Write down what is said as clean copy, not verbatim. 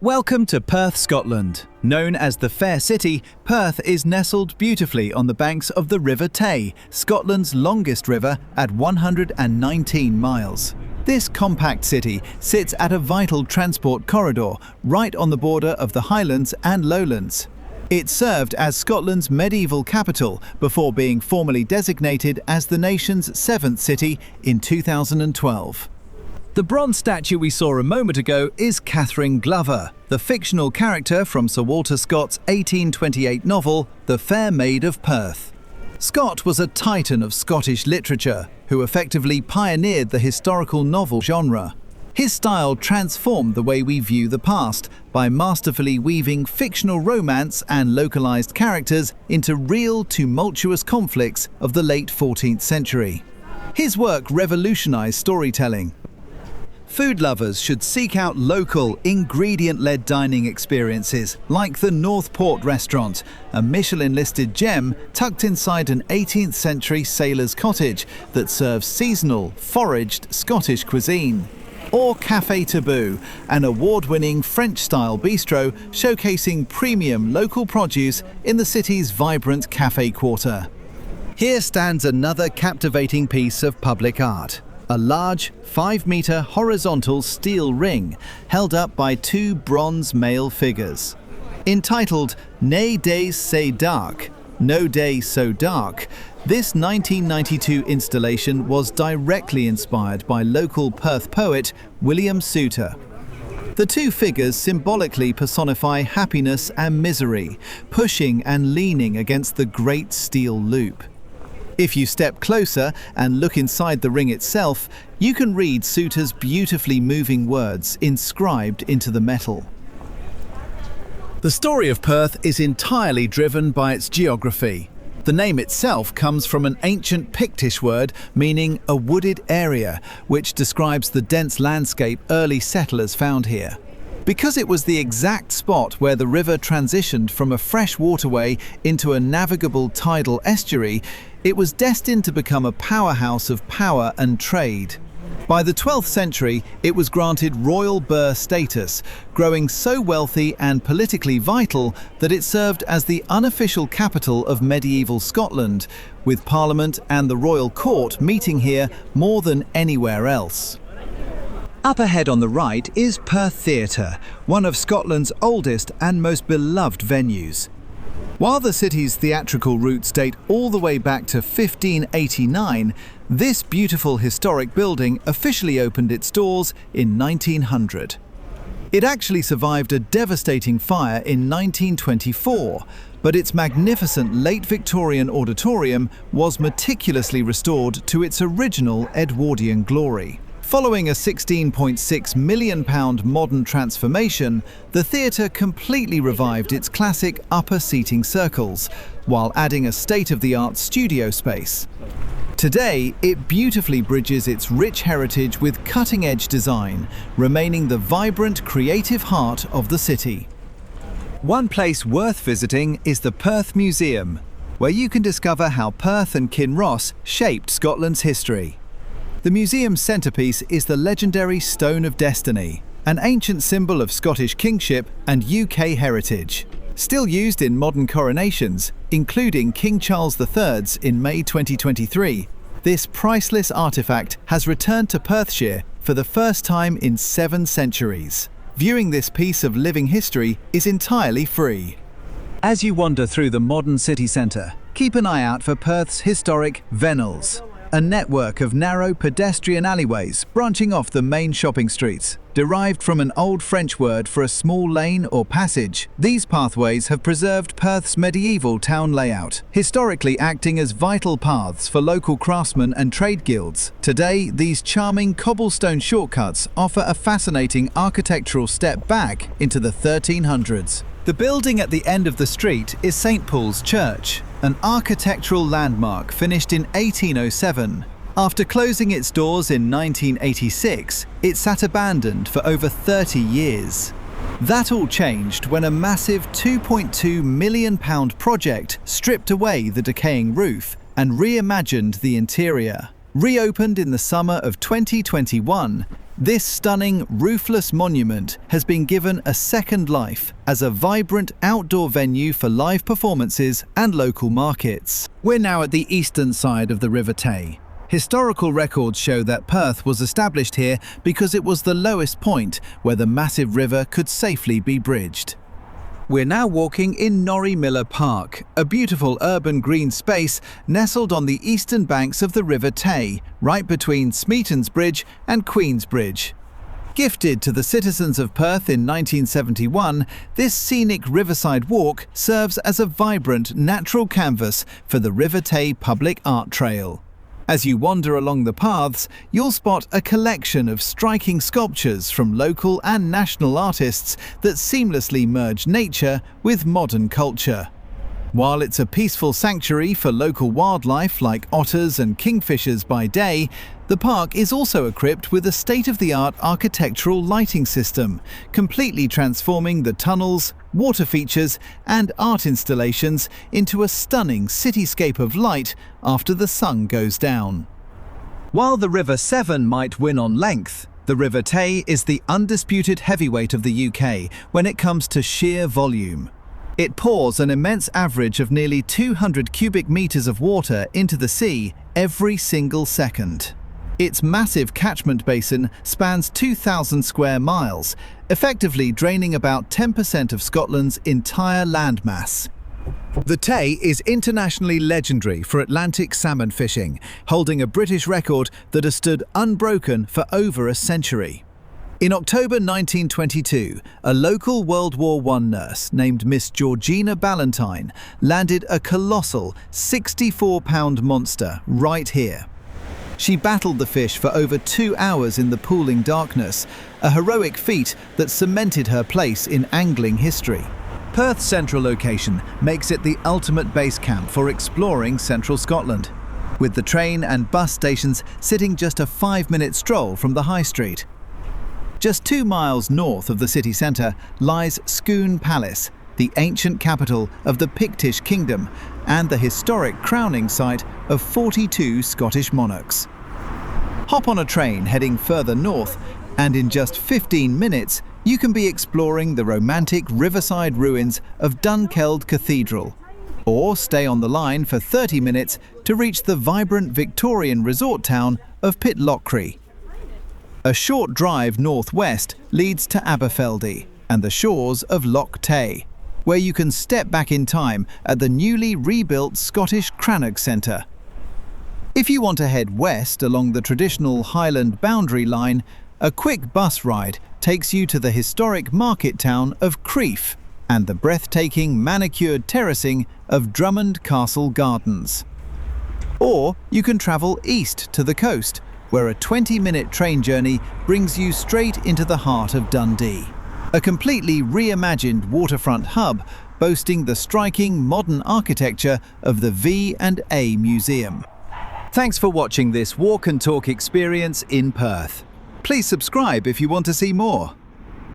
Welcome to Perth, Scotland. Known as the Fair City, Perth is nestled beautifully on the banks of the River Tay, Scotland's longest river at 119 miles. This compact city sits at a vital transport corridor right on the border of the Highlands and Lowlands. It served as Scotland's medieval capital before being formally designated as the nation's seventh city in 2012. The bronze statue we saw a moment ago is Catherine Glover, the fictional character from Sir Walter Scott's 1828 novel, The Fair Maid of Perth. Scott was a titan of Scottish literature, who effectively pioneered the historical novel genre. His style transformed the way we view the past by masterfully weaving fictional romance and localized characters into real, tumultuous conflicts of the late 14th century. His work revolutionized storytelling. Food lovers should seek out local, ingredient-led dining experiences like the Northport restaurant, a Michelin-listed gem tucked inside an 18th century sailor's cottage that serves seasonal, foraged Scottish cuisine. Or Café Taboo, an award-winning French-style bistro showcasing premium local produce in the city's vibrant cafe quarter. Here stands another captivating piece of public art. A large, 5-metre horizontal steel ring held up by two bronze male figures. Entitled "Nay Days Say Dark, No Day So Dark," this 1992 installation was directly inspired by local Perth poet William Souter. The two figures symbolically personify happiness and misery, pushing and leaning against the great steel loop. If you step closer and look inside the ring itself, you can read Souter's beautifully moving words inscribed into the metal. The story of Perth is entirely driven by its geography. The name itself comes from an ancient Pictish word meaning a wooded area, which describes the dense landscape early settlers found here. Because it was the exact spot where the river transitioned from a fresh waterway into a navigable tidal estuary, it was destined to become a powerhouse of power and trade. By the 12th century, it was granted royal burgh status, growing so wealthy and politically vital that it served as the unofficial capital of medieval Scotland, with Parliament and the royal court meeting here more than anywhere else. Up ahead on the right is Perth Theatre, one of Scotland's oldest and most beloved venues. While the city's theatrical roots date all the way back to 1589, this beautiful historic building officially opened its doors in 1900. It actually survived a devastating fire in 1924, but its magnificent late Victorian auditorium was meticulously restored to its original Edwardian glory. Following a £16.6 million modern transformation, the theatre completely revived its classic upper seating circles, while adding a state-of-the-art studio space. Today, it beautifully bridges its rich heritage with cutting-edge design, remaining the vibrant, creative heart of the city. One place worth visiting is the Perth Museum, where you can discover how Perth and Kinross shaped Scotland's history. The museum's centrepiece is the legendary Stone of Destiny, an ancient symbol of Scottish kingship and UK heritage. Still used in modern coronations, including King Charles III's in May 2023, this priceless artefact has returned to Perthshire for the first time in 7 centuries. Viewing this piece of living history is entirely free. As you wander through the modern city centre, keep an eye out for Perth's historic Vennels, a network of narrow pedestrian alleyways branching off the main shopping streets. Derived from an old French word for a small lane or passage, these pathways have preserved Perth's medieval town layout, historically acting as vital paths for local craftsmen and trade guilds. Today, these charming cobblestone shortcuts offer a fascinating architectural step back into the 1300s. The building at the end of the street is St Paul's Church, an architectural landmark finished in 1807. After closing its doors in 1986, it sat abandoned for over 30 years. That all changed when a massive £2.2 million project stripped away the decaying roof and reimagined the interior. Reopened in the summer of 2021, this stunning, roofless monument has been given a second life as a vibrant outdoor venue for live performances and local markets. We're now at the eastern side of the River Tay. Historical records show that Perth was established here because it was the lowest point where the massive river could safely be bridged. We're now walking in Norie-Miller Park, a beautiful urban green space nestled on the eastern banks of the River Tay, right between Smeaton's Bridge and Queen's Bridge. Gifted to the citizens of Perth in 1971, this scenic riverside walk serves as a vibrant, natural canvas for the River Tay Public Art Trail. As you wander along the paths, you'll spot a collection of striking sculptures from local and national artists that seamlessly merge nature with modern culture. While it's a peaceful sanctuary for local wildlife like otters and kingfishers by day, the park is also equipped with a state-of-the-art architectural lighting system, completely transforming the tunnels, water features and art installations into a stunning cityscape of light after the sun goes down. While the River Severn might win on length, the River Tay is the undisputed heavyweight of the UK when it comes to sheer volume. It pours an immense average of nearly 200 cubic meters of water into the sea every single second. Its massive catchment basin spans 2,000 square miles, effectively draining about 10% of Scotland's entire landmass. The Tay is internationally legendary for Atlantic salmon fishing, holding a British record that has stood unbroken for over a century. In October 1922, a local World War I nurse named Miss Georgina Ballentine landed a colossal 64-pound monster right here. She battled the fish for over 2 hours in the pooling darkness, a heroic feat that cemented her place in angling history. Perth's central location makes it the ultimate base camp for exploring central Scotland, with the train and bus stations sitting just a 5-minute stroll from the high street. Just 2 miles north of the city centre lies Scone Palace, the ancient capital of the Pictish kingdom and the historic crowning site of 42 Scottish monarchs. Hop on a train heading further north, and in just 15 minutes you can be exploring the romantic riverside ruins of Dunkeld Cathedral, or stay on the line for 30 minutes to reach the vibrant Victorian resort town of Pitlochry. A short drive northwest leads to Aberfeldy and the shores of Loch Tay, where you can step back in time at the newly rebuilt Scottish Cranach Centre. If you want to head west along the traditional Highland boundary line, a quick bus ride takes you to the historic market town of Crieff and the breathtaking manicured terracing of Drummond Castle Gardens. Or you can travel east to the coast, where a 20-minute train journey brings you straight into the heart of Dundee, a completely reimagined waterfront hub boasting the striking modern architecture of the V&A Museum. Thanks for watching this walk and talk experience in Perth. Please subscribe if you want to see more.